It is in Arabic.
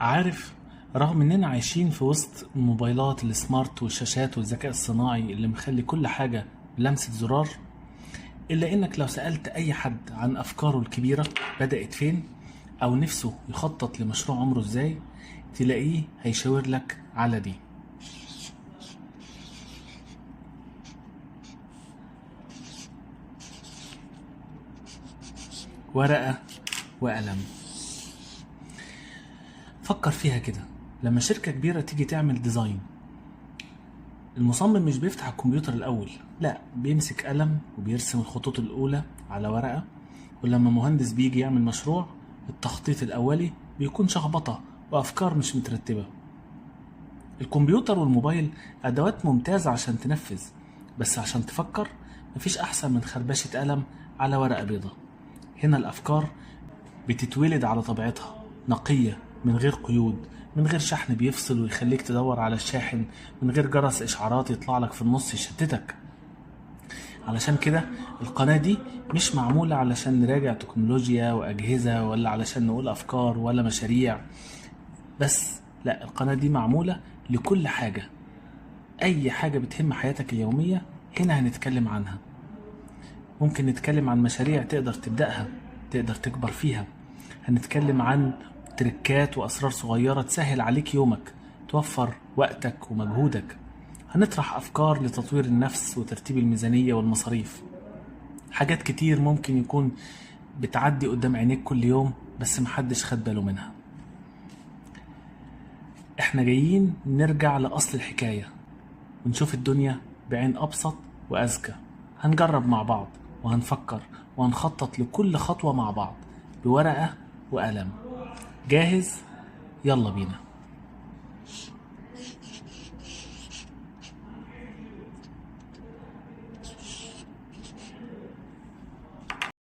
عارف، رغم اننا عايشين في وسط الموبايلات السمارت والشاشات والذكاء الصناعي اللي مخلي كل حاجة بلمسة زرار، الا انك لو سألت اي حد عن افكاره الكبيرة بدأت فين او نفسه يخطط لمشروع عمره ازاي، تلاقيه هيشاور لك على دي: ورقة وقلم. فكر فيها كده، لما شركة كبيرة تيجي تعمل ديزاين، المصمم مش بيفتح الكمبيوتر الأول، لا، بيمسك قلم وبيرسم الخطوط الأولى على ورقة. ولما مهندس بيجي يعمل مشروع، التخطيط الأولي بيكون شخبطة وأفكار مش مترتبة. الكمبيوتر والموبايل أدوات ممتازة عشان تنفذ، بس عشان تفكر مفيش أحسن من خربشة قلم على ورقة بيضة. هنا الأفكار بتتولد على طبيعتها، نقية، من غير قيود، من غير شحن بيفصل ويخليك تدور على الشاحن، من غير جرس إشعارات يطلع لك في النص يشتتك. علشان كده القناة دي مش معمولة علشان نراجع تكنولوجيا وأجهزة، ولا علشان نقول أفكار ولا مشاريع بس، لا، القناة دي معمولة لكل حاجة. أي حاجة بتهم حياتك اليومية هنا هنتكلم عنها. ممكن نتكلم عن مشاريع تقدر تبدأها، تقدر تكبر فيها. هنتكلم عن تركات وأسرار صغيرة تسهل عليك يومك، توفر وقتك ومجهودك. هنطرح أفكار لتطوير النفس وترتيب الميزانية والمصاريف. حاجات كتير ممكن يكون بتعدي قدام عينيك كل يوم بس محدش خد باله منها. احنا جايين نرجع لأصل الحكاية ونشوف الدنيا بعين أبسط وأذكى. هنجرب مع بعض وهنفكر وهنخطط لكل خطوة مع بعض بورقة وقلم. جاهز؟ يلا بينا.